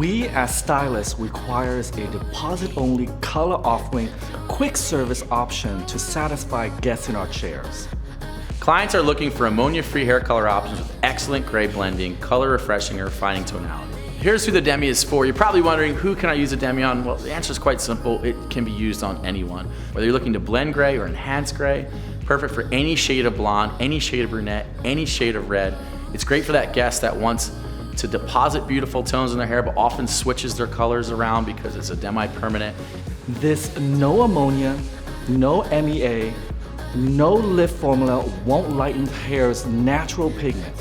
We as stylists requires a deposit-only, color-offering, quick service option to satisfy guests in our chairs. Clients are looking for ammonia-free hair color options with excellent gray blending, color refreshing, and refining tonality. Here's who the Demi is for. You're probably wondering, who can I use a Demi on? Well, the answer is quite simple. It can be used on anyone. Whether you're looking to blend gray or enhance gray, perfect for any shade of blonde, any shade of brunette, any shade of red. It's great for that guest that wants to deposit beautiful tones in their hair, but often switches their colors around because it's a demi-permanent. This no ammonia, no MEA, no lift formula won't lighten hair's natural pigment.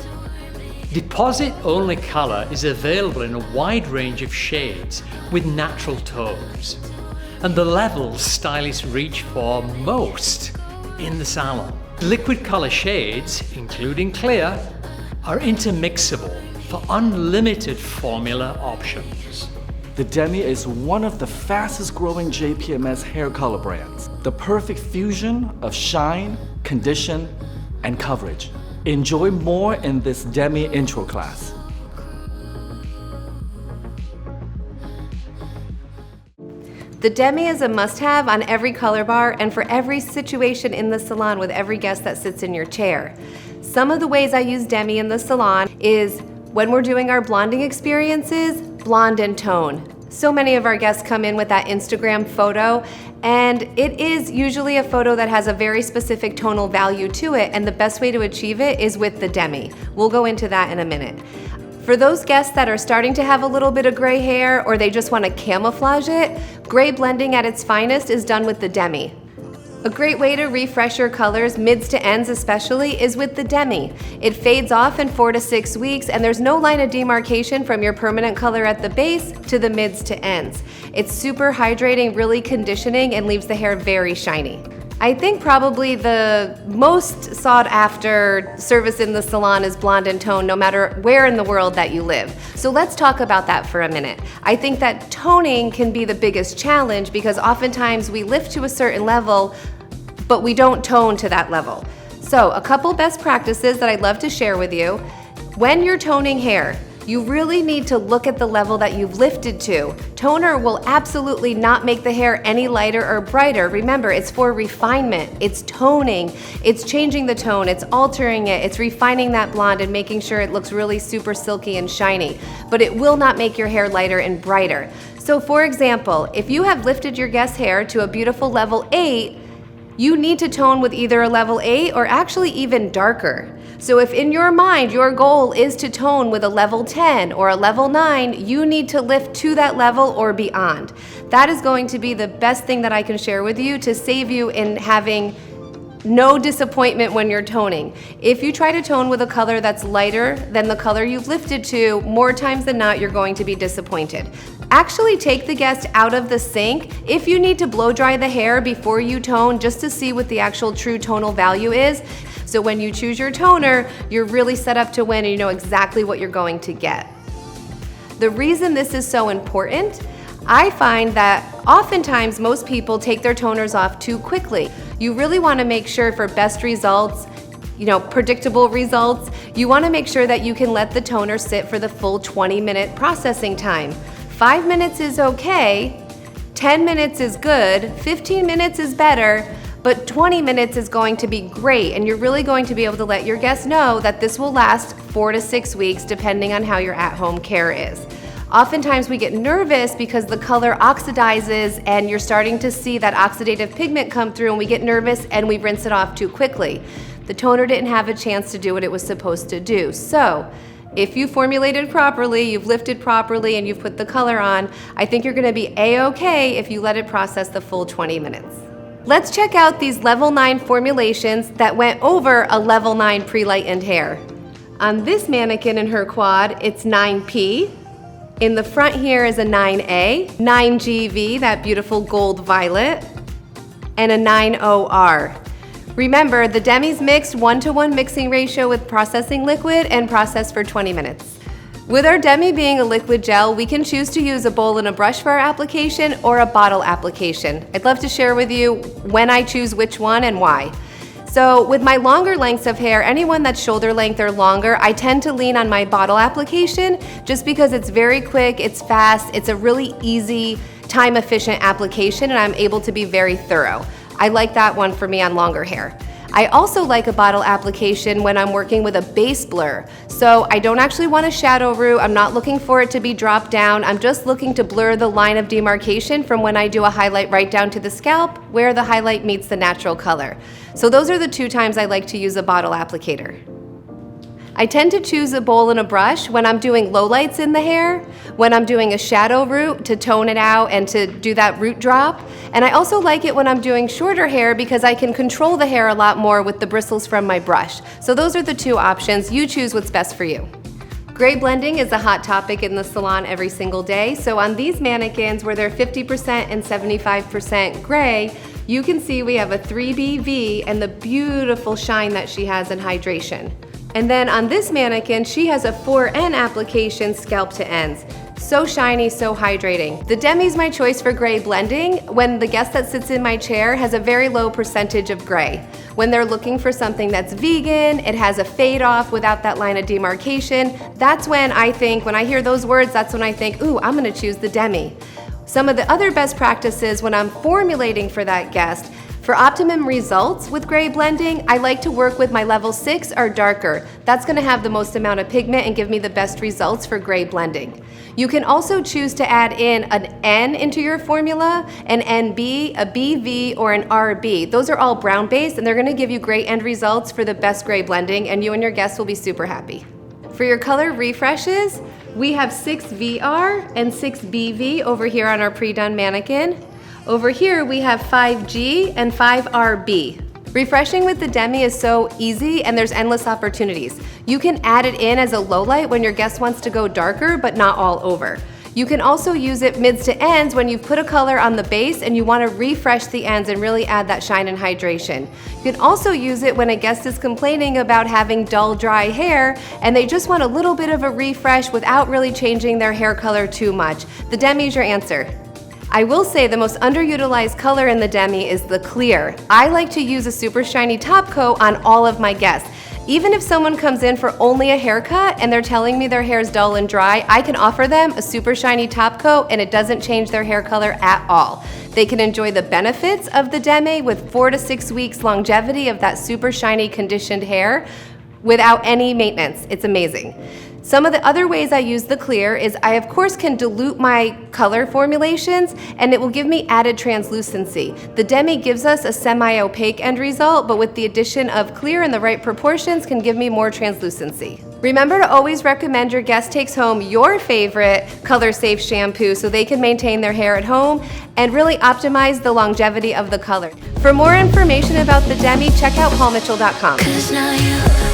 Deposit-only color is available in a wide range of shades with natural tones, and the levels stylists reach for most in the salon. Liquid color shades, including clear, are intermixable for unlimited formula options. The Demi is one of the fastest growing JPMS hair color brands. The perfect fusion of shine, condition, and coverage. Enjoy more in this Demi intro class. The Demi is a must-have on every color bar and for every situation in the salon with every guest that sits in your chair. Some of the ways I use Demi in the salon is when we're doing our blonding experiences, blonde and tone. So many of our guests come in with that Instagram photo, and it is usually a photo that has a very specific tonal value to it, and the best way to achieve it is with the Demi. We'll go into that in a minute. For those guests that are starting to have a little bit of gray hair or they just want to camouflage it, gray blending at its finest is done with the Demi. A great way to refresh your colors, mids to ends especially, is with the Demi. It fades off in 4 to 6 weeks, and there's no line of demarcation from your permanent color at the base to the mids to ends. It's super hydrating, really conditioning, and leaves the hair very shiny. I think probably the most sought after service in the salon is blonde and tone, no matter where in the world that you live. So let's talk about that for a minute. I think that toning can be the biggest challenge because oftentimes we lift to a certain level, but we don't tone to that level. So a couple best practices that I'd love to share with you. When you're toning hair, you really need to look at the level that you've lifted to. Toner will absolutely not make the hair any lighter or brighter. Remember, it's for refinement. It's toning. It's changing the tone. It's altering it. It's refining that blonde and making sure it looks really super silky and shiny. But it will not make your hair lighter and brighter. So for example, if you have lifted your guest's hair to a beautiful level 8, you need to tone with either a level 8 or actually even darker. So if in your mind your goal is to tone with a level 10 or a level 9, you need to lift to that level or beyond. That is going to be the best thing that I can share with you to save you in having no disappointment when you're toning. If you try to tone with a color that's lighter than the color you've lifted to, more times than not you're going to be disappointed. Actually take the guest out of the sink if you need to blow dry the hair before you tone just to see what the actual true tonal value is. So when you choose your toner, you're really set up to win and you know exactly what you're going to get. The reason this is so important, I find that oftentimes most people take their toners off too quickly. You really want to make sure for best results, predictable results, you want to make sure that you can let the toner sit for the full 20-minute processing time. 5 minutes is okay, 10 minutes is good, 15 minutes is better, but 20 minutes is going to be great, and you're really going to be able to let your guests know that this will last 4 to 6 weeks depending on how your at-home care is. Oftentimes we get nervous because the color oxidizes and you're starting to see that oxidative pigment come through, and we get nervous and we rinse it off too quickly. The toner didn't have a chance to do what it was supposed to do. So if you formulated properly, you've lifted properly, and you've put the color on, I think you're gonna be A-okay if you let it process the full 20 minutes. Let's check out these level 9 formulations that went over a level 9 pre-lightened hair. On this mannequin in her quad, it's 9P. In the front here is a 9A, 9GV, that beautiful gold violet, and a 9OR. Remember, the Demi's mixed 1-to-1 mixing ratio with processing liquid and processed for 20 minutes. With our Demi being a liquid gel, we can choose to use a bowl and a brush for our application or a bottle application. I'd love to share with you when I choose which one and why. So with my longer lengths of hair, anyone that's shoulder length or longer, I tend to lean on my bottle application just because it's very quick, it's fast, it's a really easy, time-efficient application, and I'm able to be very thorough. I like that one for me on longer hair. I also like a bottle application when I'm working with a base blur. So I don't actually want a shadow root, I'm not looking for it to be dropped down, I'm just looking to blur the line of demarcation from when I do a highlight right down to the scalp where the highlight meets the natural color. So those are the 2 times I like to use a bottle applicator. I tend to choose a bowl and a brush when I'm doing lowlights in the hair, when I'm doing a shadow root to tone it out and to do that root drop. And I also like it when I'm doing shorter hair because I can control the hair a lot more with the bristles from my brush. So those are the 2 options. You choose what's best for you. Gray blending is a hot topic in the salon every single day. So on these mannequins where they're 50% and 75% gray, you can see we have a 3BV and the beautiful shine that she has in hydration. And then on this mannequin, she has a 4N application scalp to ends. So shiny, so hydrating. The Demi's my choice for gray blending when the guest that sits in my chair has a very low percentage of gray. When they're looking for something that's vegan, it has a fade off without that line of demarcation, that's when I hear those words, that's when I think, ooh, I'm gonna choose the Demi. Some of the other best practices when I'm formulating for that guest, for optimum results with gray blending, I like to work with my level 6 or darker. That's gonna have the most amount of pigment and give me the best results for gray blending. You can also choose to add in an N into your formula, an NB, a BV, or an RB. Those are all brown based and they're gonna give you great end results for the best gray blending, and you and your guests will be super happy. For your color refreshes, we have 6 VR and 6 BV over here on our pre-done mannequin. Over here we have 5G and 5RB. Refreshing with the Demi is so easy and there's endless opportunities. You can add it in as a low light when your guest wants to go darker but not all over. You can also use it mids to ends when you've put a color on the base and you want to refresh the ends and really add that shine and hydration. You can also use it when a guest is complaining about having dull, dry hair and they just want a little bit of a refresh without really changing their hair color too much. The Demi is your answer. I will say the most underutilized color in the Demi is the clear. I like to use a super shiny top coat on all of my guests. Even if someone comes in for only a haircut and they're telling me their hair is dull and dry, I can offer them a super shiny top coat and it doesn't change their hair color at all. They can enjoy the benefits of the Demi with 4 to 6 weeks longevity of that super shiny conditioned hair without any maintenance. It's amazing. Some of the other ways I use the clear is I of course can dilute my color formulations and it will give me added translucency. The Demi gives us a semi-opaque end result, but with the addition of clear in the right proportions can give me more translucency. Remember to always recommend your guest takes home your favorite color-safe shampoo so they can maintain their hair at home and really optimize the longevity of the color. For more information about the Demi, check out paulmitchell.com.